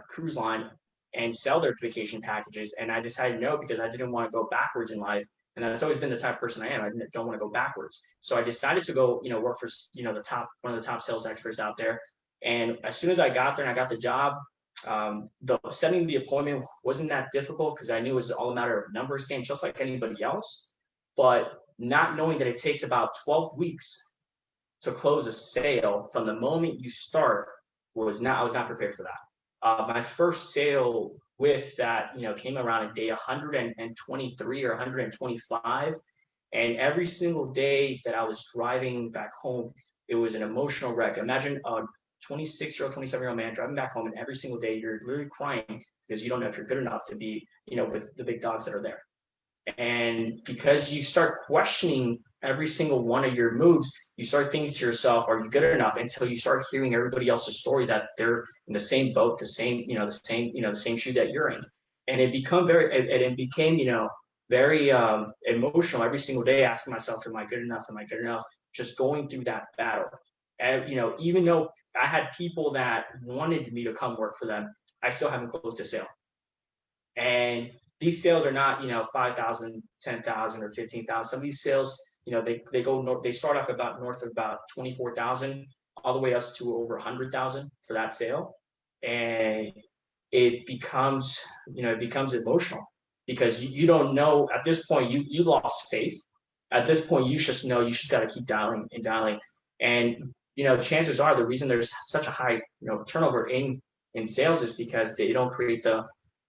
cruise line and sell their vacation packages. And I decided no, because I didn't want to go backwards in life. And that's always been the type of person I am. I don't want to go backwards. So I decided to go, work for, one of the top sales experts out there. And as soon as I got there and I got the job, the setting the appointment wasn't that difficult because I knew it was all a matter of numbers game, just like anybody else. But not knowing that it takes about 12 weeks to close a sale from the moment you start I was not prepared for that. My first sale with that, came around a day 123 or 125. And every single day that I was driving back home, it was an emotional wreck. Imagine a 26-year-old, 27-year-old man driving back home, and every single day you're literally crying because you don't know if you're good enough to be, with the big dogs that are there. And because you start questioning every single one of your moves, you start thinking to yourself, are you good enough? Until you start hearing everybody else's story that they're in the same boat, the same shoe that you're in. And it became very emotional every single day, asking myself, am I good enough? Am I good enough? Just going through that battle. And, even though I had people that wanted me to come work for them, I still haven't closed a sale. And these sales are not, 5,000, 10,000, or 15,000. Some of these sales, they start off about north of about 24,000, all the way up to over 100,000 for that sale. And it becomes emotional because you don't know at this point, you lost faith. At this point, you just know you just got to keep dialing and dialing. And, chances are the reason there's such a high, turnover in sales is because they don't create the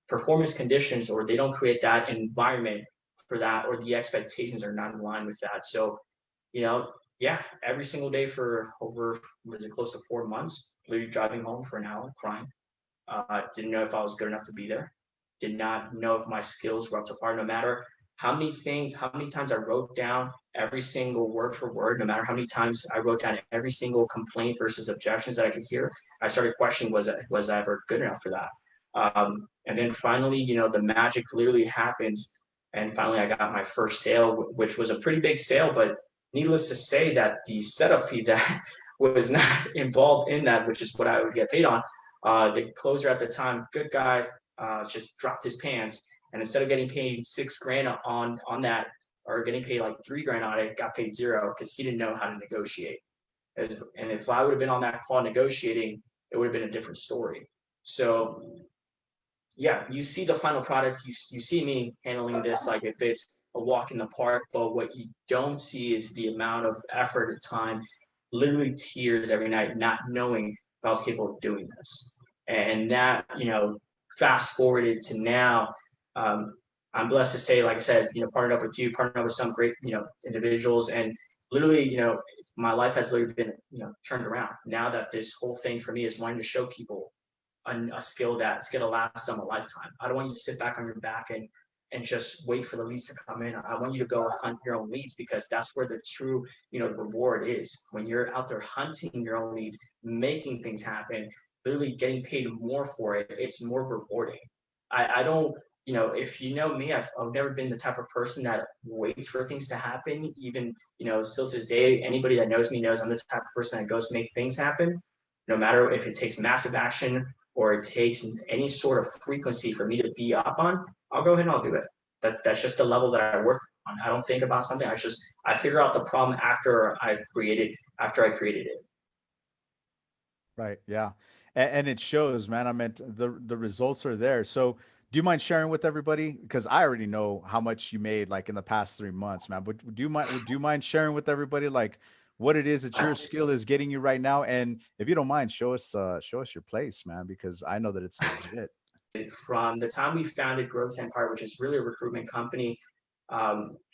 performance conditions, or they don't create that environment for that, or the expectations are not in line with that. So, every single day for over, was it close to 4 months, literally driving home for an hour crying. Didn't know if I was good enough to be there. Did not know if my skills were up to par, no matter how many times I wrote down every single word for word, no matter how many times I wrote down every single complaint versus objections that I could hear, I started questioning, was I ever good enough for that? And then finally, the magic literally happened. And finally, I got my first sale, which was a pretty big sale, but needless to say that the setup fee that was not involved in that, which is what I would get paid on, the closer at the time, good guy, just dropped his pants. And instead of getting paid $6,000 on that, or getting paid like $3,000 on it, got paid $0 because he didn't know how to negotiate. And if I would have been on that call negotiating, it would have been a different story. So yeah, you see the final product, you see me handling this like if it's a walk in the park, but what you don't see is the amount of effort and time, literally tears every night, not knowing if I was capable of doing this. And that, fast forwarded to now, I'm blessed to say, like I said, partnered up with you, partnered up with some great, individuals, and literally, my life has literally been, turned around now that this whole thing for me is wanting to show people a skill that's going to last them a lifetime. I don't want you to sit back on your back and just wait for the leads to come in. I want you to go hunt your own leads, because that's where the true, reward is. When you're out there hunting your own leads, making things happen, literally getting paid more for it, it's more rewarding. I don't, if you know me, I've never been the type of person that waits for things to happen. Even, still to this day, anybody that knows me knows I'm the type of person that goes to make things happen, no matter if it takes massive action or it takes any sort of frequency for me to be up on. I'll go ahead and I'll do it. That's just the level that I work on. I don't think about something. I figure out the problem after I created it. Right. Yeah. And it shows, man. I meant the results are there. So Do you mind sharing with everybody? Because I already know how much you made like in the past 3 months, man. But do you mind sharing with everybody like what it is that your skill is getting you right now? And if you don't mind, show us your place, man, because I know that it's legit. From the time we founded Growth Empire, which is really a recruitment company,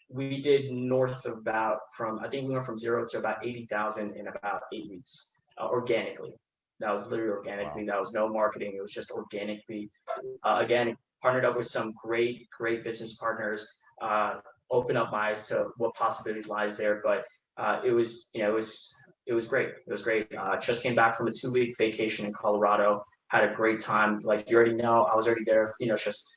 we did north of about from I think we went from 0 to about 80,000 in about 8 weeks organically. That was literally organically. Wow. That was no marketing. It was just organically. Again, partnered up with some great business partners. Opened up my eyes to what possibility lies there. But it was, it was great. It was great. Just came back from a 2-week vacation in Colorado. Had a great time. Like you already know, I was already there. Just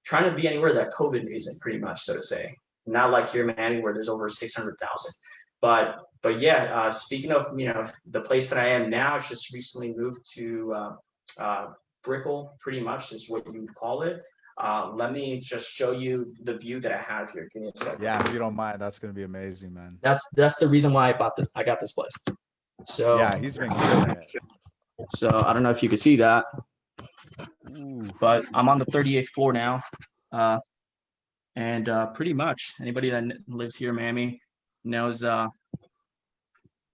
trying to be anywhere that COVID isn't, pretty much, so to say. Not like here in Miami where there's over 600,000. But yeah, speaking of the place that I am now, it's just recently moved to Brickell, pretty much is what you would call it. Let me just show you the view that I have here. Give me a second. Yeah, if you don't mind, that's gonna be amazing, man. That's the reason why I got this place. So Yeah, he's been killing it. so I don't know if you can see that, Ooh. but I'm on the 38th floor now. And pretty much anybody that lives here in Miami knows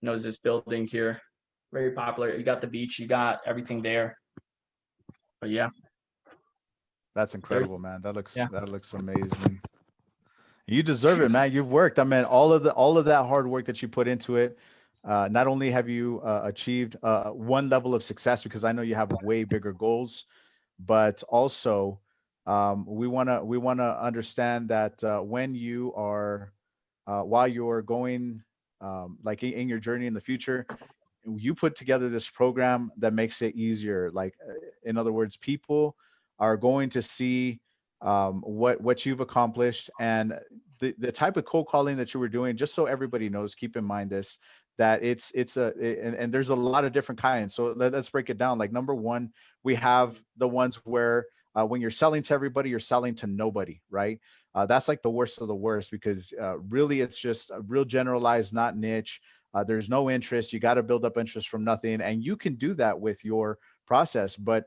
this building here. Very popular. You got the beach, you got everything there. But yeah, That's incredible, man. That Yeah. looks amazing. You deserve it, man. You've worked. I mean, all of that hard work that you put into it. Not only have you achieved one level of success, because I know you have way bigger goals, but also we wanna understand that when you are while you're going like in your journey in the future, you put together this program that makes it easier. Like, in other words, people are going to see what you've accomplished, and the type of cold calling that you were doing. Just so everybody knows, keep in mind this, that and there's a lot of different kinds. So let's break it down. Like, number one, we have the ones where when you're selling to everybody, you're selling to nobody, right? That's like the worst of the worst, because really it's just a real generalized, not niche. There's no interest. You got to build up interest from nothing. And you can do that with your process. But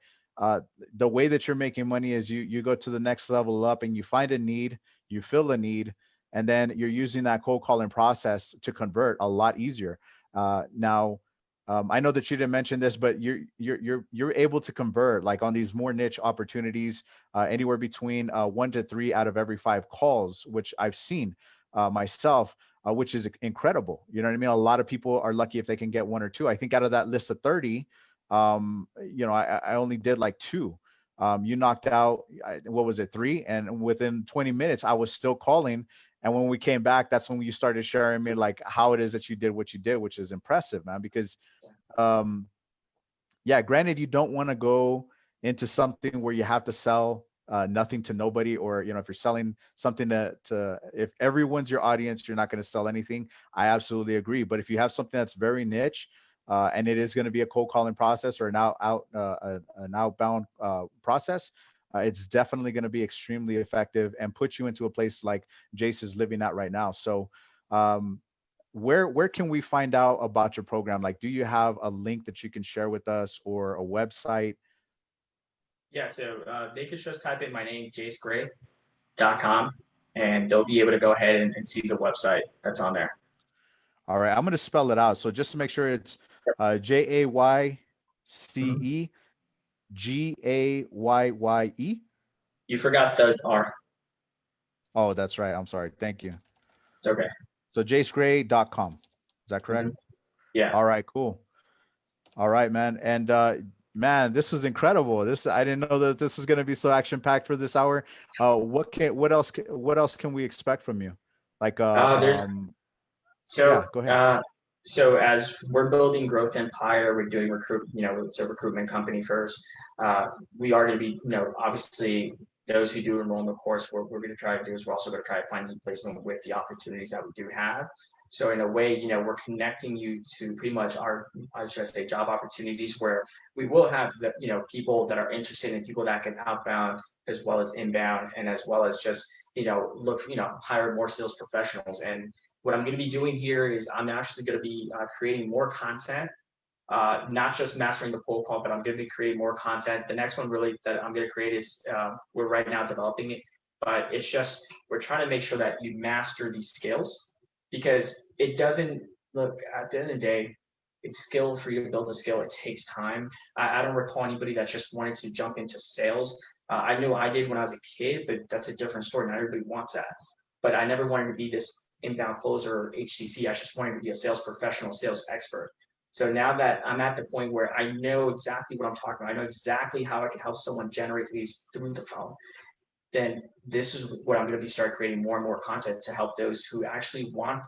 the way that you're making money is you go to the next level up and you find a need, you fill a need, and then you're using that cold calling process to convert a lot easier. Now, I know that you didn't mention this, but you're able to convert like on these more niche opportunities anywhere between 1 to 3 out of every 5 calls, which I've seen myself, which is incredible. You know what I mean? A lot of people are lucky if they can get 1 or 2. I think out of that list of 30, I only did like 2. You knocked out, what was it, 3? And within 20 minutes, I was still calling. And when we came back, that's when you started sharing me like how it is that you did what you did, which is impressive, man. Because, yeah, granted, you don't want to go into something where you have to sell nothing to nobody, or if you're selling something to if everyone's your audience, you're not going to sell anything. I absolutely agree. But if you have something that's very niche, and it is going to be a cold calling process or an outbound process, it's definitely going to be extremely effective and put you into a place like Jayce is living at right now. So, where can we find out about your program? Like, do you have a link that you can share with us, or a website? Yeah, so they could just type in my name, JayceGrayye.com, and they'll be able to go ahead and see the website that's on there. All right, I'm going to spell it out. So just to make sure, it's JayceGrayye. You forgot the R. Oh, that's right. I'm sorry. Thank you. It's okay. So JayceGrayye.com. Is that correct? Yeah. All right, cool. All right, man. And man, this was incredible. I didn't know that this was going to be so action packed for this hour. What else can we expect from you? Like There's yeah, go ahead. So as we're building Growth Empire, we're doing it's a recruitment company first. We are going to be, obviously those who do enroll in the course, what we're going to try to do is we're also going to try to find new placement with the opportunities that we do have. So in a way, we're connecting you to pretty much job opportunities, where we will have the, people that are interested, in people that can outbound as well as inbound, and as well as just, hire more sales professionals. And what I'm going to be doing here is I'm actually going to be creating more content not just mastering the cold call, but I'm going to be creating more content. The next one really that I'm going to create is we're right now developing it, but it's just we're trying to make sure that you master these skills, because it doesn't look at the end of the day. It's skill for you to build a skill. It takes time. I don't recall anybody that just wanted to jump into sales. I knew I did when I was a kid, but that's a different story. Not everybody wants that. But I never wanted to be this inbound closer or HCC. I just wanted to be a sales professional, sales expert. So now that I'm at the point where I know exactly what I'm talking about, I know exactly how I can help someone generate leads through the phone, then this is what I'm going to be start creating more and more content to help those who actually want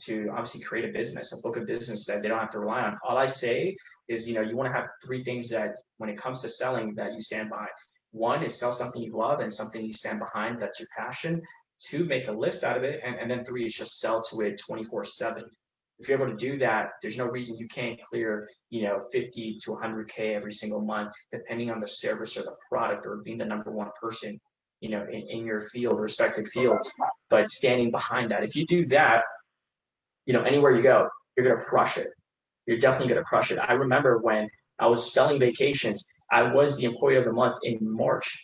to obviously create a business, a book of business that they don't have to rely on. All I say is, you want to have three things that when it comes to selling that you stand by. One is sell something you love and something you stand behind, that's your passion. Two, make a list out of it. And then three is just sell to it 24/7. If you're able to do that, there's no reason you can't clear, 50 to 100K every single month, depending on the service or the product or being the number one person, in your field, respective fields. But standing behind that, if you do that, anywhere you go, you're going to crush it. You're definitely going to crush it. I remember when I was selling vacations, I was the employee of the month in March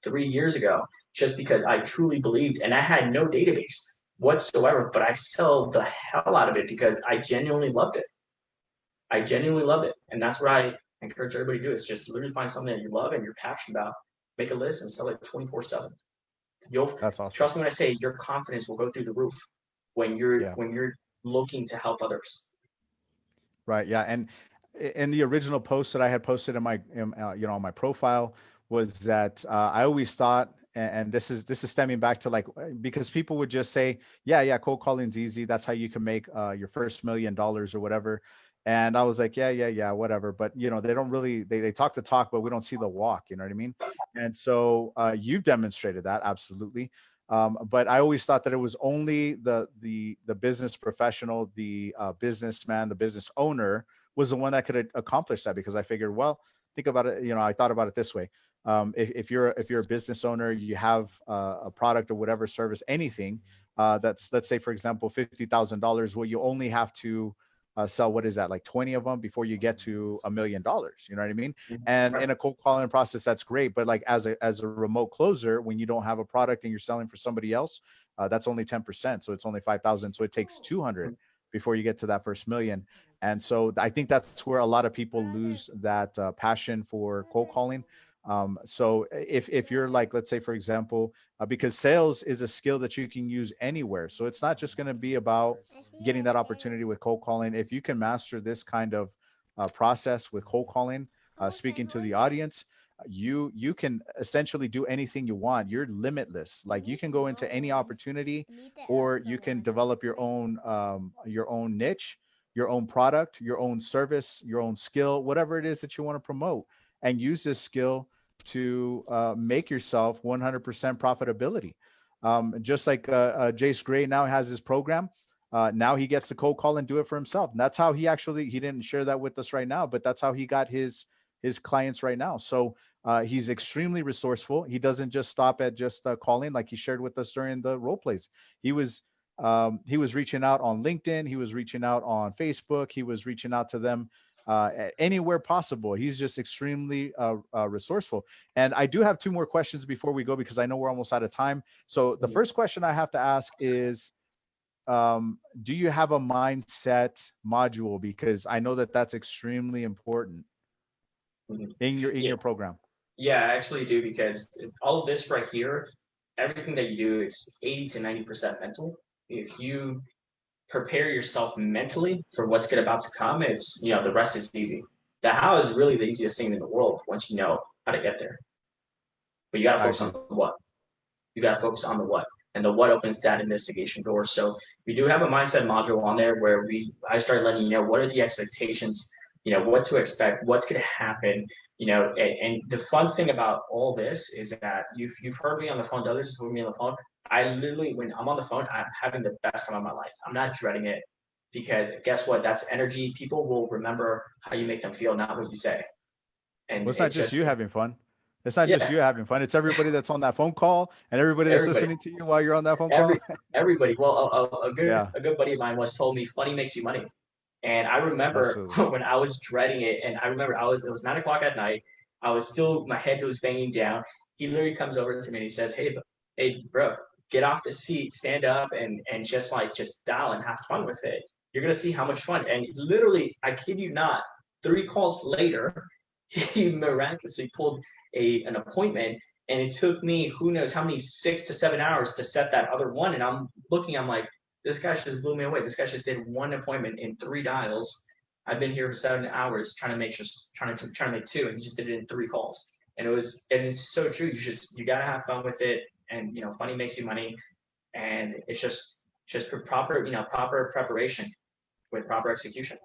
3 years ago, just because I truly believed, and I had no database whatsoever, but I sell the hell out of it because I genuinely loved it. I genuinely love it. And that's what I encourage everybody to do, is just literally find something that you love and you're passionate about, make a list and sell it 24/7. That's awesome. Trust me when I say your confidence will go through the roof when you're looking to help others. Right. Yeah. And in the original post that I had posted in my, on my profile, was that I always thought, and this is stemming back to because people would just say, yeah, cold calling's easy. That's how you can make your first $1 million or whatever. And I was like, yeah, whatever. But they don't really, they talk the talk, but we don't see the walk. You know what I mean? And so you've demonstrated that, absolutely. But I always thought that it was only the business professional, the businessman, the business owner was the one that could accomplish that, because I figured, well, think about it. I thought about it this way. If you're a business owner, you have a product or whatever service, anything that's, let's say, for example, $50,000. Well, you only have to sell, what is that, like 20 of them before you get to $1 million. You know what I mean? And in a cold calling process, that's great. But like as a remote closer, when you don't have a product and you're selling for somebody else, that's only 10%. So it's only 5,000. So it takes 200 before you get to that first million. And so I think that's where a lot of people lose that passion for cold calling. So if you're like, let's say, for example, because sales is a skill that you can use anywhere. So it's not just going to be about getting that opportunity with cold calling. If you can master this kind of process with cold calling, speaking to the audience, you can essentially do anything you want. You're limitless. Like you can go into any opportunity, or you can develop your own niche, your own product, your own service, your own skill, whatever it is that you want to promote, and use this skill to make yourself 100% profitability. Just like Jayce Grayye now has his program. Now he gets to cold call and do it for himself. And that's how he didn't share that with us right now, but that's how he got his clients right now. So he's extremely resourceful. He doesn't just stop at just calling, like he shared with us during the role plays. He was reaching out on LinkedIn. He was reaching out on Facebook. He was reaching out to them anywhere possible. He's just extremely resourceful. And I do have two more questions before we go, because I know we're almost out of time. So the first question I have to ask is, do you have a mindset module? Because I know that that's extremely important in your program. Yeah, I actually do, because all of this right here, everything that you do is 80 to 90% mental. If you prepare yourself mentally for what's good about to come, it's, the rest is easy. The how is really the easiest thing in the world once you know how to get there. But you got to focus on the what. You got to focus on the what. And the what opens that investigation door. So we do have a mindset module on there where I start letting you know what are the expectations, what to expect, what's going to happen, and the fun thing about all this is that you've heard me on the phone, the others who heard me on the phone. I literally, when I'm on the phone, I'm having the best time of my life. I'm not dreading it, because guess what? That's energy. People will remember how you make them feel, not what you say. And well, it's not just you having fun. It's not just you having fun. It's everybody that's on that phone call and everybody that's listening to you while you're on that phone call. Everybody. Well, a good buddy of mine once told me, funny makes you money. And I remember Absolutely. when I was dreading it, and I remember it was 9 o'clock at night. I was still, my head was banging down. He literally comes over to me and he says, hey, bro, get off the seat, stand up, and just dial and have fun with it. You're gonna see how much fun. And literally, I kid you not, 3 calls later, he miraculously pulled an appointment, and it took me who knows how many 6 to 7 hours to set that other one. And I'm like, this guy just blew me away. This guy just did one appointment in 3 dials. I've been here for 7 hours trying to make two, and he just did it in 3 calls. And it's so true. You gotta have fun with it, and funny makes you money, and it's just proper preparation with proper execution.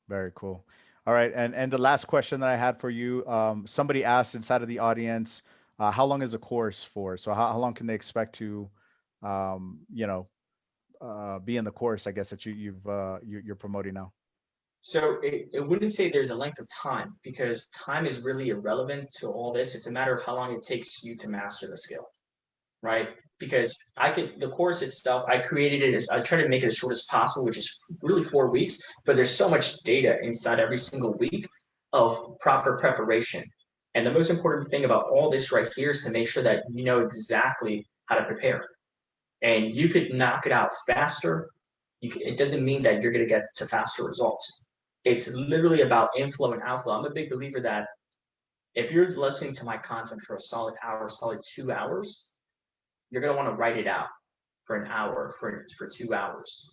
Very cool. All right, and the last question that I had for you, somebody asked inside of the audience, how long is a course for? So how long can they expect to, be in the course, I guess, that you're promoting now? So it wouldn't say there's a length of time, because time is really irrelevant to all this. It's a matter of how long it takes you to master the skill, right? Because the course itself, I created it, I try to make it as short as possible, which is really 4 weeks, but there's so much data inside every single week of proper preparation. And the most important thing about all this right here is to make sure that you know exactly how to prepare. And you could knock it out faster. It doesn't mean that you're going to get to faster results. It's literally about inflow and outflow. I'm a big believer that if you're listening to my content for a solid hour, solid 2 hours, you're going to want to write it out for an hour, for 2 hours,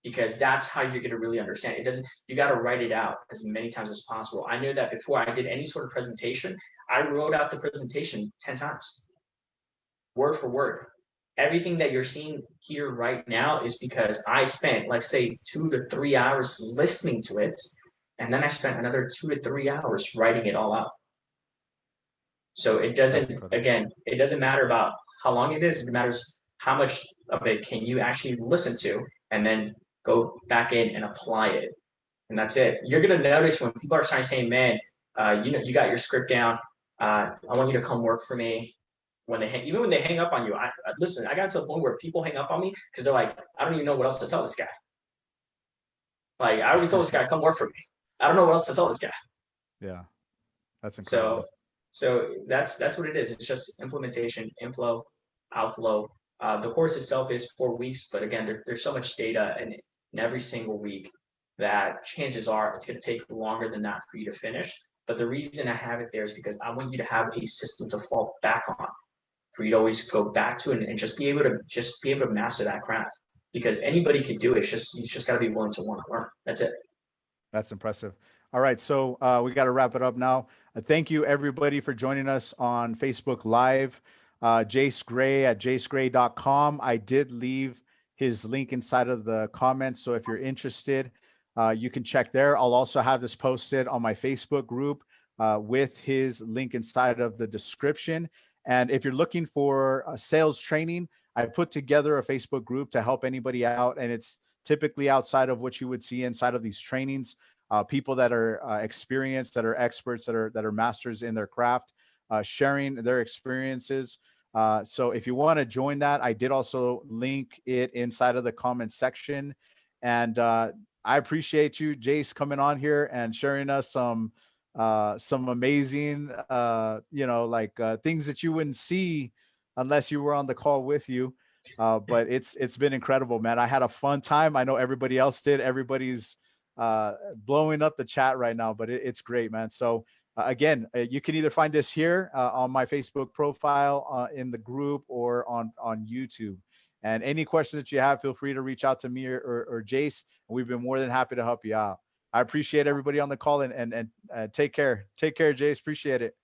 because that's how you're going to really understand it. You got to write it out as many times as possible. I know that before I did any sort of presentation, I wrote out the presentation 10 times, word for word. Everything that you're seeing here right now is because I spent, like, say, 2 to 3 hours listening to it, and then I spent another 2 to 3 hours writing it all out. So it doesn't matter about how long it is. It matters how much of it can you actually listen to, and then go back in and apply it. And that's it. You're going to notice when people are trying to say, man, you got your script down. I want you to come work for me. Even when they hang up on you, listen, I got to the point where people hang up on me because they're like, I don't even know what else to tell this guy. Like, I already told this guy, come work for me. I don't know what else to tell this guy. Yeah, that's incredible. So that's what it is. It's just implementation, inflow, outflow. The course itself is 4 weeks, but again, there's so much data in every single week that chances are it's going to take longer than that for you to finish. But the reason I have it there is because I want you to have a system to fall back on, for you to always go back to it and just be able to master that craft. Because anybody can do it. You just got to be willing to want to learn. That's it. That's impressive. All right, so we got to wrap it up now. Thank you, everybody, for joining us on Facebook Live. Jayce Grayye at jaycegrayye.com. I did leave his link inside of the comments, so if you're interested, you can check there. I'll also have this posted on my Facebook group with his link inside of the description. And if you're looking for sales training, I put together a Facebook group to help anybody out, and it's typically outside of what you would see inside of these trainings. People that are experienced, that are experts, that are masters in their craft, sharing their experiences. So if you want to join that, I did also link it inside of the comment section. And I appreciate you, Jayce, coming on here and sharing us some amazing, things that you wouldn't see unless you were on the call with you. But it's been incredible, man. I had a fun time. I know everybody else did. Everybody's blowing up the chat right now, but it's great, man. So again, you can either find this here on my Facebook profile, in the group, or on YouTube. And any questions that you have, feel free to reach out to me or Jayce. We've been more than happy to help you out. I appreciate everybody on the call, and take care. Take care, Jayce. Appreciate it.